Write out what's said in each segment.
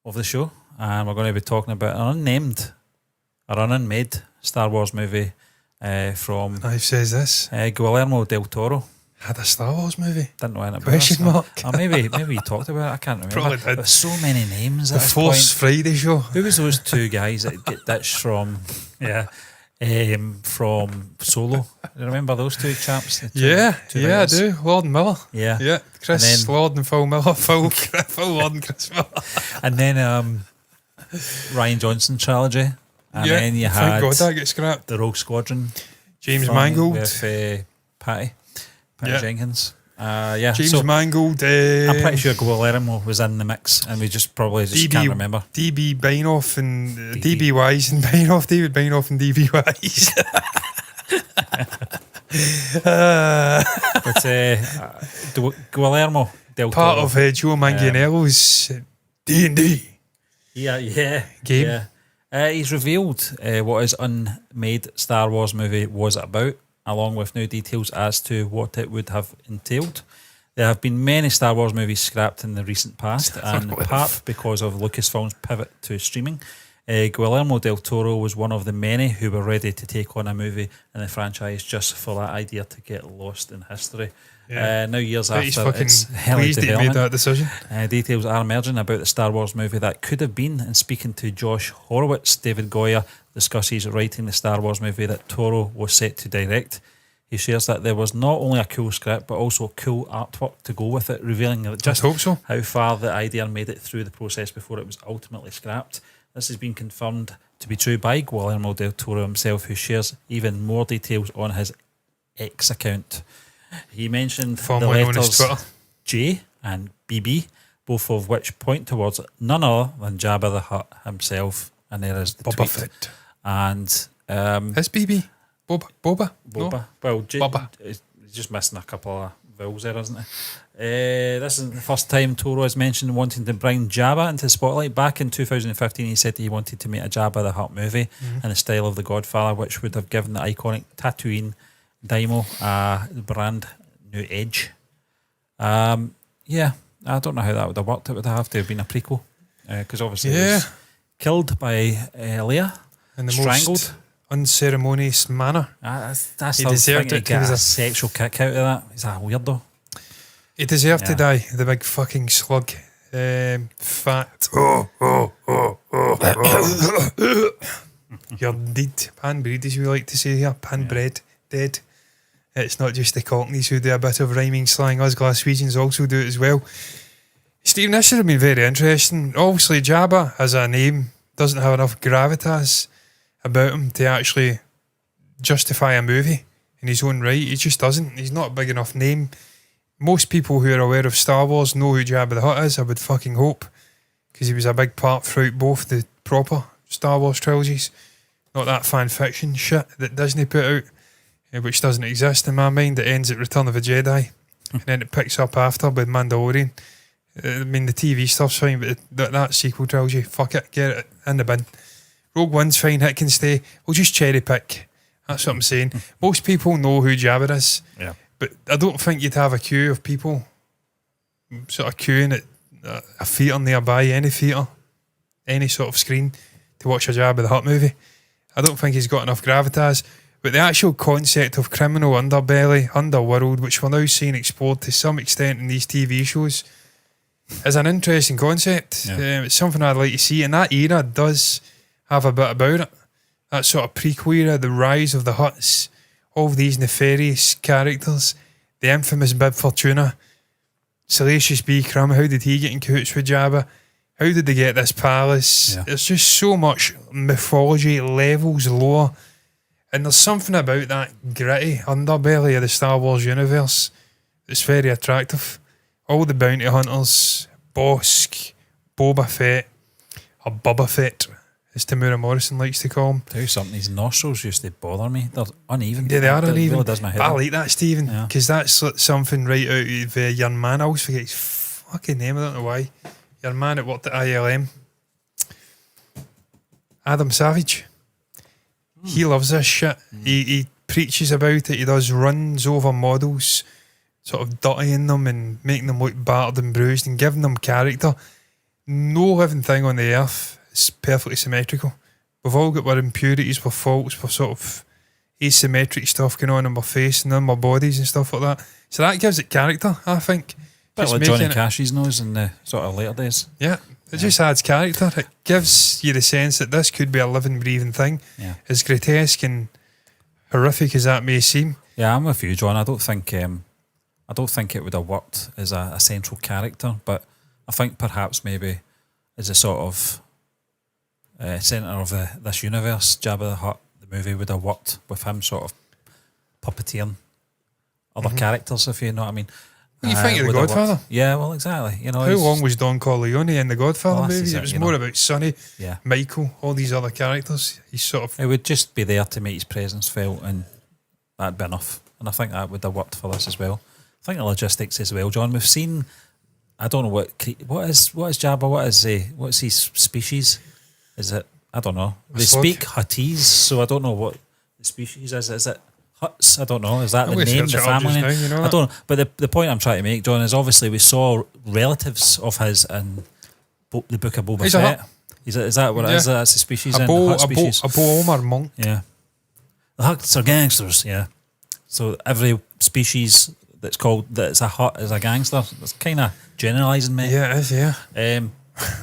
of the show, and we're going to be talking about an unmade Star Wars movie from Who says this? Guillermo Del Toro. Had a Star Wars movie? Didn't know anything Question about mark. Or maybe you talked about it. I can't remember. Probably did. There's so many names. The at this Force point. Friday show. Who was those two guys that get ditched from? From Solo. You remember those two chaps? The two I do. Lord and Miller. Yeah. Chris Lord and Phil Miller. Phil Lord and Chris Miller. And then Ryan Johnson trilogy. And then you thank had God that gets scrapped. the Rogue Squadron. James Mangold. With Patty Jenkins. James Mangold. I'm pretty sure Guillermo was in the mix, and we probably can't remember. DB Beinoff and DB Wise and Beinoff. David Beinoff and DB Wise. But Guillermo Del Toro, part of Joe Manganiello's D&D. game. He's revealed what his unmade Star Wars movie was about, along with new details as to what it would have entailed. There have been many Star Wars movies scrapped in the recent past, and part because of Lucasfilm's pivot to streaming. Guillermo Del Toro was one of the many who were ready to take on a movie in the franchise just for that idea to get lost in history. Now years after, it's early pleased he made that decision. Details are emerging about the Star Wars movie that could have been, and speaking to Josh Horowitz, David Goyer discusses writing the Star Wars movie that Toro was set to direct. He shares that there was not only a cool script but also cool artwork to go with it, revealing just how far the idea made it through the process before it was ultimately scrapped. This has been confirmed to be true by Guillermo Del Toro himself, who shares even more details on his X account. He mentioned the letters J and BB, both of which point towards none other than Jabba the Hutt himself. And there is the Boba tweet. Fett. And is BB Boba? No? Well, Boba. He's just missing a couple of vowels there, isn't he? This is the first time Toro has mentioned wanting to bring Jabba into the spotlight. Back in 2015, he said he wanted to make a Jabba the Hutt movie in the style of The Godfather, which would have given the iconic Tatooine Daimo a brand new edge. I don't know how that would have worked. It would have to have been a prequel, because obviously he was killed by Leia, in the strangled. most unceremonious manner. He deserved it. He got a sexual kick out of that. He's a weirdo. He deserved to die. The big fucking slug. Fat. You're dead. Pan breed, as we like to say here. Pan bread. Dead. It's not just the Cockneys who do a bit of rhyming slang. Us Glaswegians also do it as well. Stephen, this should have been very interesting. Obviously, Jabba, as a name, doesn't have enough gravitas about him to actually justify a movie in his own right. He just doesn't. He's not a big enough name. Most people who are aware of Star Wars know who Jabba the Hutt is, I would fucking hope, because he was a big part throughout both the proper Star Wars trilogies, not that fan fiction shit that Disney put out, which doesn't exist in my mind. It ends at Return of the Jedi and then it picks up after with Mandalorian. I mean, the TV stuff's fine, but that sequel trilogy, fuck it, get it in the bin. Rogue One's fine, it can stay. We'll just cherry pick. That's what I'm saying. Most people know who Jabba is, but I don't think you'd have a queue of people sort of queuing at a theatre nearby, any theatre, any sort of screen, to watch a Jabba the Hutt movie. I don't think he's got enough gravitas. But the actual concept of criminal underbelly, underworld, which we're now seeing explored to some extent in these TV shows, is an interesting concept. It's something I'd like to see, and that era does have a bit about it. That sort of prequel era, the rise of the Hutts, all of these nefarious characters, the infamous Bib Fortuna, Salacious B. Crumb, how did he get in cahoots with Jabba? How did they get this palace? There's just so much mythology, levels, lore. And there's something about that gritty underbelly of the Star Wars universe that's very attractive. All the bounty hunters, Bosk, Boba Fett, or Bubba Fett, as Tamura Morrison likes to call him. Tell you something, these nostrils used to bother me. They're uneven. Yeah, they are uneven. Really does my head I like that, Stephen, because that's something right out of your man. I always forget his fucking name, I don't know why. Your man that worked at ILM. Adam Savage. He loves this shit. He preaches about it. He does runs over models, sort of dirtying them and making them look battered and bruised and giving them character. no living thing on the earth is perfectly symmetrical. We've all got our impurities, our faults, our sort of asymmetric stuff going on in our face and in our bodies and stuff like that. So that gives it character, I think. Bit like Johnny Cash's nose in the sort of later days. Yeah, it just adds character. It gives you the sense that this could be a living, breathing thing. Yeah. As grotesque and horrific as that may seem. Yeah, I'm with you, John. I don't think it would have worked as a central character, but I think perhaps maybe as a sort of centre of this universe, Jabba the Hutt, the movie would have worked with him sort of puppeteering other characters, if you know what I mean. What do you think of The Godfather? Worked. Yeah, well, exactly. You know, how long was Don Corleone in The Godfather Well, movie? It was more about Sonny, yeah, Michael, all these other characters. He's sort of... It would just be there to make his presence felt, and that'd be enough. And I think that would have worked for this as well. I think the logistics as well, John. We've seen, I don't know what is Jabba. What's his species? Is it? I don't know. They speak Huttese, so I don't know what the species is. Is it Hutts? I don't know. Is that the name, the family name? Now, you know I don't know. But the point I'm trying to make, John, is obviously we saw relatives of his in the Book of Boba Fett. Is that what it is? That's the species in the Hutt species. A Bo-Omar monk. Yeah. The Hutts are gangsters, yeah. So every species that's a Hutt is a gangster. It's kind of generalising, mate. Yeah, it is, yeah.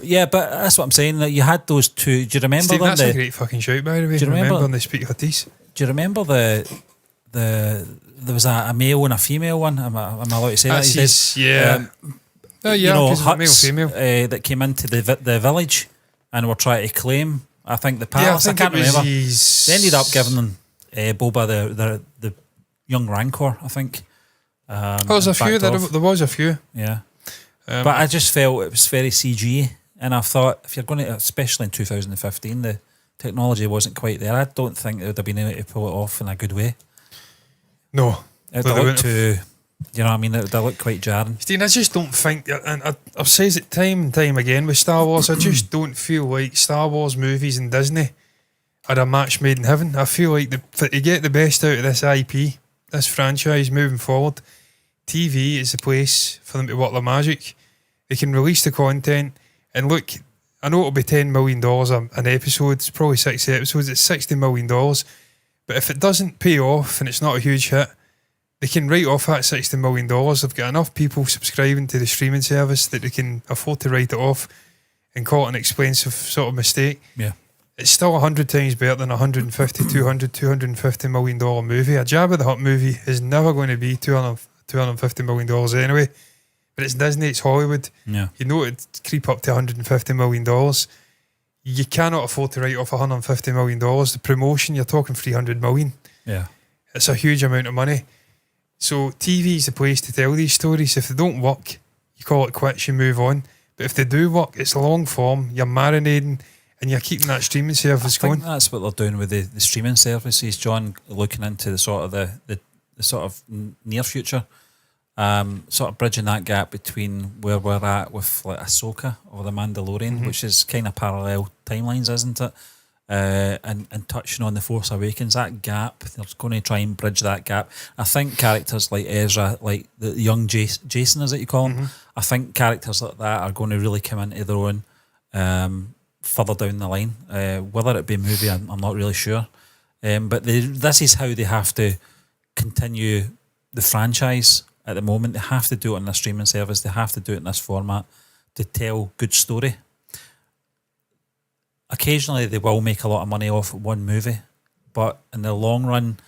Yeah, but that's what I'm saying. That you had those two. Do you remember Steve, them? that's a great fucking shout, by the way. Do you remember when they speak Huttese? Do you remember there was a male and a female one? Am I allowed to say that? Yeah. You know, Hutts, male, female. That came into the village and were trying to claim, I think, the palace. Yeah, I can't remember. They ended up giving them Boba the young Rancor, I think. There was a few. There was a few. Yeah. But I just felt it was very CG, and I thought if you're going to, especially in 2015, the technology wasn't quite there. I don't think they would have been able to pull it off in a good way. No. It looked too, you know what I mean, it looked quite jarring. Steve, I just don't think, and I've said it time and time again with Star Wars, I just don't feel like Star Wars movies and Disney are a match made in heaven. I feel like to get the best out of this IP, this franchise moving forward, TV is the place for them to work their magic. They can release the content, and look, I know it'll be $10 million an episode, it's probably 60 episodes, it's $60 million, but if it doesn't pay off and it's not a huge hit, they can write off that $60 million. They've got enough people subscribing to the streaming service that they can afford to write it off and call it an expensive sort of mistake. Yeah. It's still 100 times better than a 150, 200, $250 million movie. A Jabba the Hutt movie is never going to be $250 million anyway. But it's Disney, it's Hollywood. Yeah. You know it'd creep up to $150 million. You cannot afford to write off $150 million. The promotion, you're talking $300 million. Yeah. It's a huge amount of money. So TV is the place to tell these stories. If they don't work, you call it quits, you move on. But if they do work, it's long form, you're marinating and you're keeping that streaming service going. That's what they're doing with the streaming services, John, looking into the sort of the sort of near future. Sort of bridging that gap between where we're at with like Ahsoka or The Mandalorian, which is kind of parallel timelines, isn't it? And touching on The Force Awakens, that gap, they're going to try and bridge that gap. I think characters like Ezra, like the young Jason, is it you call him? I think characters like that are going to really come into their own further down the line. Whether it be a movie, I'm not really sure. But this is how they have to continue the franchise. At the moment, they have to do it on a streaming service. They have to do it in this format to tell good story. Occasionally, they will make a lot of money off one movie, but in the long run,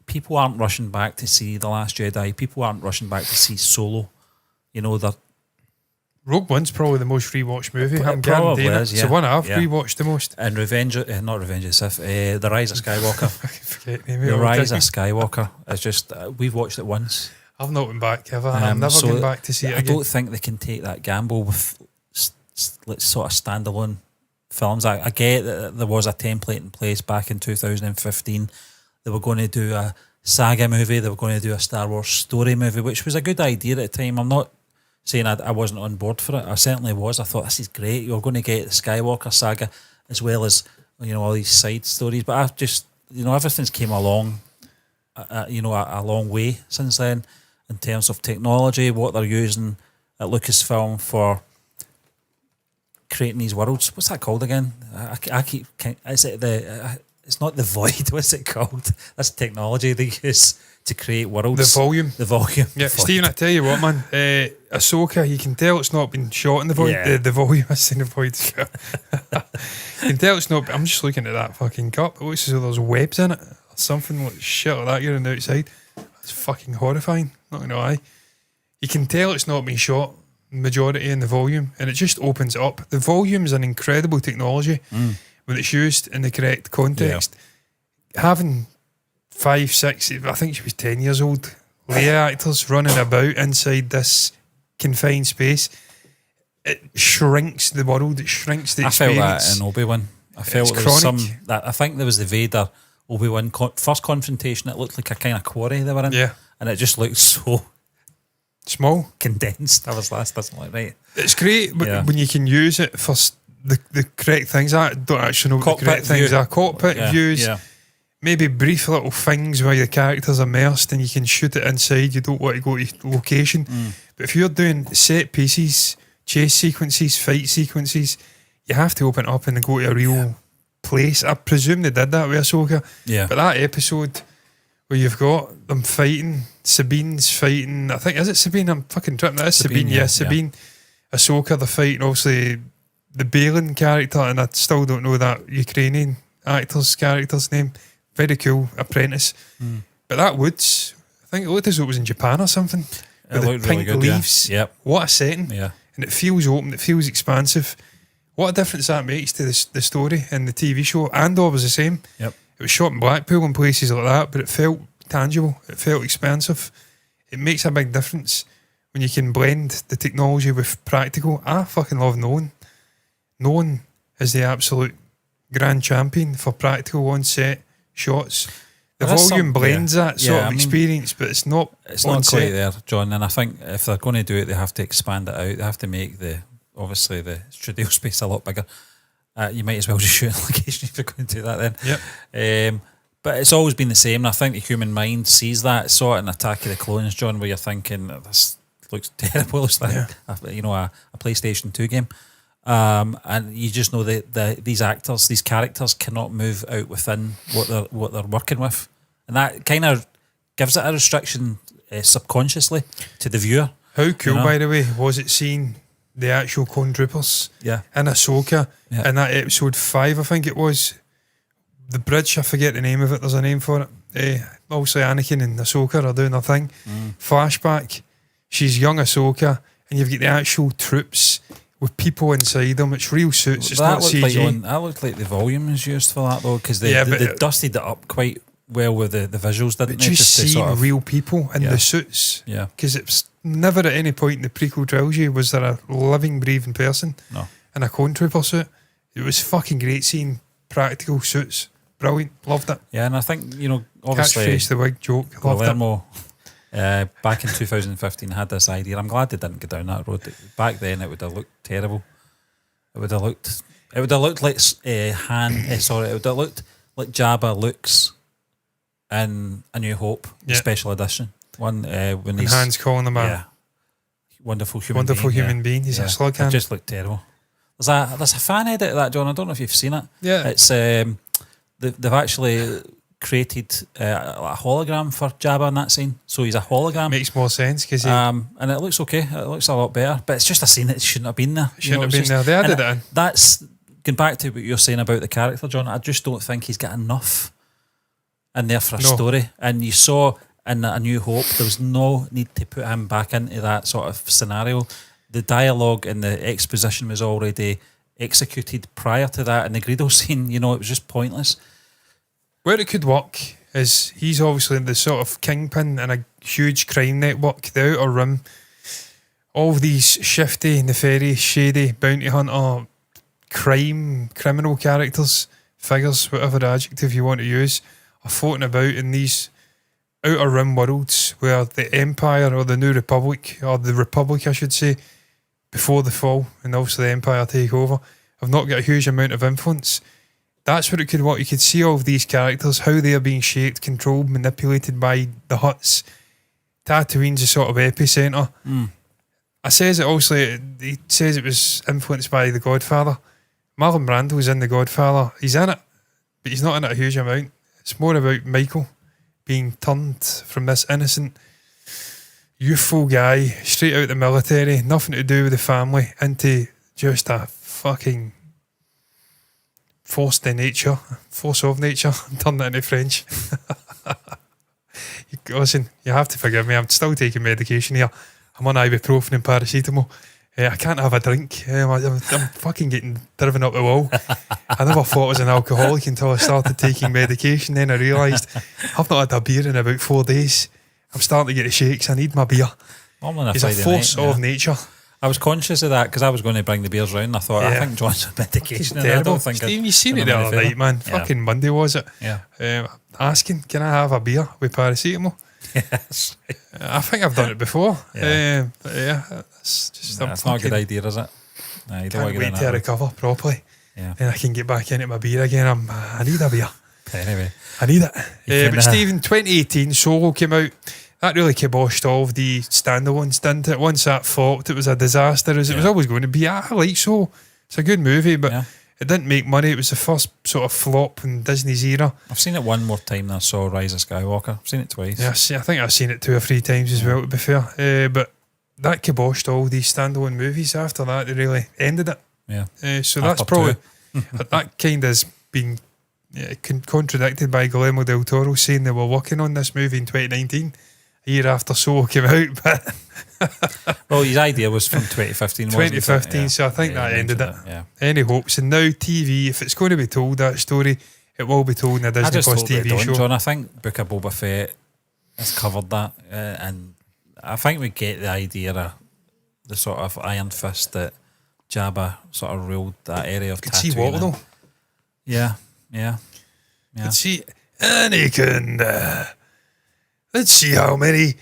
people aren't rushing back to see The Last Jedi. People aren't rushing back to see Solo. You know, they're... Rogue One's probably the most rewatched movie. I'm probably guaranteeing is, it. It's the one I've rewatched the most. And not Revenge of the Sith, The Rise of Skywalker. Forget me, The Rise of Skywalker. It's just, we've watched it once. I've not been back ever. I'm never going back to see it again. I don't think they can take that gamble with sort of standalone films. I get that there was a template in place back in 2015. They were going to do a saga movie. They were going to do a Star Wars story movie, which was a good idea at the time. I'm not saying I wasn't on board for it. I certainly was. I thought, this is great. You're going to get the Skywalker saga as well as, you know, all these side stories. But I've just, you know, everything's came along, you know, a long way since then. In terms of technology, what they're using at Lucasfilm for creating these worlds. What's that called again? I keep. Is it the? It's not the void. What's it called? That's technology they use to create worlds. The volume. The volume. Yeah, The void. Stephen, I tell you what, man. Ahsoka, you can tell it's not been shot in the void. Yeah. The volume. I seen the void. You can tell it's not. I'm just looking at that fucking cup. It looks as though there's webs in it. Or something like shit like that here on the outside. It's fucking horrifying. Not gonna lie. You can tell it's not been shot majority in the volume, and it just opens it up. The volume is an incredible technology when it's used in the correct context. Having 5, 6, I think she was 10 years old, Leia actors running about inside this confined space, it shrinks the world, it shrinks the experience. I felt that in Obi-Wan. I felt It's there was chronic. I think there was the Vader Obi-Wan first confrontation. It looked like a kind of quarry they were in. Yeah. And it just looked so Small. condensed. I was like, right. It's great Yeah. when you can use it for the correct things. I don't actually know what Cockpit the correct things view. are. Cockpit Yeah, views. yeah. Maybe brief little things where the characters are immersed and you can shoot it inside. You don't want to go to location. But if you're doing set pieces, chase sequences, fight sequences, you have to open it up and go to a real place. I presume they did that with Ahsoka. Yeah. But that episode where you've got them fighting, Sabine's fighting, I think, is it Sabine? I'm fucking tripping. That is Sabine, yeah. Sabine. Ahsoka, they're fighting, obviously, the Balin character, and I still don't know that Ukrainian actor's character's name. Very cool apprentice. But that woods, I think it looked as though it was in Japan or something. It With the looked really pink good, leaves. yeah. Yep. What a setting. Yeah. And it feels open, it feels expansive. What a difference that makes to the story and the TV show. Andor was the same. Yep. It was shot in Blackpool and places like that, but it felt tangible. It felt expansive. It makes a big difference when you can blend the technology with practical. I fucking love Nolan. Nolan is the absolute grand champion for practical on-set shots. The There is volume some- blends yeah. that sort Yeah, of I mean, experience, but it's not It's on not quite set. there, John. And I think if they're going to do it, they have to expand it out. They have to make the studio space a lot bigger. You might as well just shoot in location if you're going to do that then. Yep. But it's always been the same. And I think the human mind sees that. It saw it in Attack of the Clones, John, where you're thinking, this looks terrible. It looks like a PlayStation 2 game. And you just know that these actors, these characters cannot move out within what they're working with. And that kind of gives it a restriction subconsciously to the viewer. How cool, You know? by the way, was it seeing the actual clone troopers Yeah. in Ahsoka Yeah. in that episode 5, I think it was. The bridge, I forget the name of it, there's a name for it. Obviously Anakin and Ahsoka are doing their thing. Flashback, she's young Ahsoka, and you've got the actual troops with people inside them. It's real suits, it's not CG. That looked like the volume is used for that though, because Yeah, but they dusted it up quite well with the visuals, didn't But they? just to seeing real people in Yeah. the suits. Yeah. Because it's never at any point in the prequel trilogy was there a living, breathing person No. in a clone trooper suit. It was fucking great seeing practical suits. Brilliant. Loved it. Yeah, and I think, obviously Catchphrase, the wig joke. Loved it. Guillermo back in 2015 had this idea. I'm glad they didn't go down that road. Back then it would have looked terrible. It would have looked like it would have looked like Jabba looks in A New Hope, the Yeah. special edition one when And he's Han's calling him a wonderful human wonderful being, human being. He's a slug It hand. just looked terrible. There's a fan edit of that, John. I don't know if you've seen it. Yeah. It's they've actually created a hologram for Jabba in that scene, so he's a hologram. Makes more sense because And it looks okay. It looks a lot better, but it's just a scene that shouldn't have been there. shouldn't have it's been there. They added and it in. That's going back to what you're saying about the character, John. I just don't think he's got enough in there for a No. story. And you saw in A New Hope, there was no need to put him back into that sort of scenario. The dialogue and the exposition was already executed prior to that. And the Greedo scene, it was just pointless. Where it could work is he's obviously the sort of kingpin in a huge crime network, the Outer Rim. All of these shifty, nefarious, shady, bounty hunter, criminal characters, figures, whatever adjective you want to use, are floating about in these Outer Rim worlds where the Empire or the New Republic, or the Republic I should say, before the fall, and obviously the Empire take over, have not got a huge amount of influence. That's what it could work. You could see all of these characters, how they are being shaped, controlled, manipulated by the Hutts. Tatooine's a sort of epicenter. I says it also. He says it was influenced by The Godfather. Marlon Brando's in The Godfather. He's in it, but he's not in it a huge amount. It's more about Michael being turned from this innocent, youthful guy straight out of the military, nothing to do with the family, into just a fucking force of nature, turned it into French. Listen, you have to forgive me. I'm still taking medication here. I'm on ibuprofen and paracetamol. I can't have a drink. I'm fucking getting driven up the wall. I never thought I was an alcoholic until I started taking medication. Then I realised I've not had a beer in about 4 days. I'm starting to get the shakes. I need my beer. It's a force of nature. I was conscious of that because I was going to bring the beers round. I thought, I think John's on medication. And I don't think Steve, you seen it the other night, man. Fucking Monday, was it? Yeah. Asking, can I have a beer with paracetamol? Yes. I think I've done it before. Yeah. It's just it's not a good idea, is it? Nah, you don't can't wait to recover properly. Yeah. And I can get back into my beer again. I need a beer. Anyway. I need it. But Stephen, 2018, Solo came out. That really kiboshed all of the standalones, didn't it? Once that flopped, it was a disaster, as it was always going to be. I like Solo. It's a good movie, but it didn't make money. It was the first sort of flop in Disney's era. I've seen it one more time than I saw Rise of Skywalker. I've seen it twice. Yeah, I think I've seen it 2 or 3 times as well, to be fair. But that kiboshed all these standalone movies. After that, they really ended it. Yeah. So that's probably... that kind of has been contradicted by Guillermo Del Toro saying they were working on this movie in 2019, a year after Solo came out. But well, his idea was from 2015. 2015, so I think that ended it. Any hopes? And now TV, if it's going to be told, that story, it will be told in a Disney Plus TV show. John, I think Book of Boba Fett has covered that, and I think we get the idea of the sort of iron fist that Jabba sort of ruled that area of Tatooine. Could see what though? Yeah. Could see Anakin. Let's see how many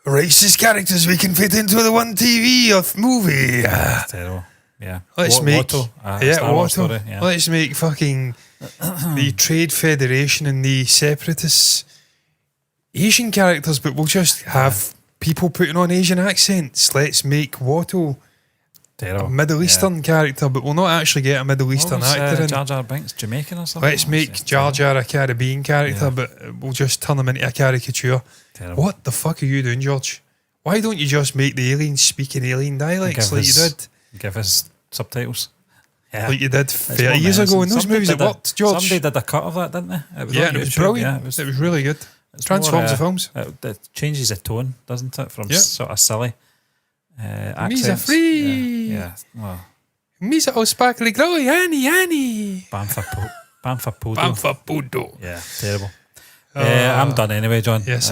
racist characters we can fit into the one TV or movie. Terrible. Yeah. Let's make Watto. Let's make fucking the Trade Federation and the Separatists Asian characters, but we'll just have people putting on Asian accents. Let's make Watto a Middle Eastern character, but we'll not actually get a Middle Eastern actor in. Jar Jar Binks Jamaican or something? Let's make Jar Jar a Caribbean character, but we'll just turn him into a caricature. Terrible. What the fuck are you doing, George? Why don't you just make the aliens speak in alien dialects like you did? Give us subtitles. Yeah. Like you did 30 years ago in those movies. It worked, George. Somebody did a cut of that, didn't they? It was brilliant. It was really good. Transforms the films. It changes the tone, doesn't it? From sort of silly accents. Me's a free. Yeah. Well, Me's a sparkly glowy, Annie. Banfa Podo. Banfa Podo. Yeah, terrible. I'm done anyway, John. Yes,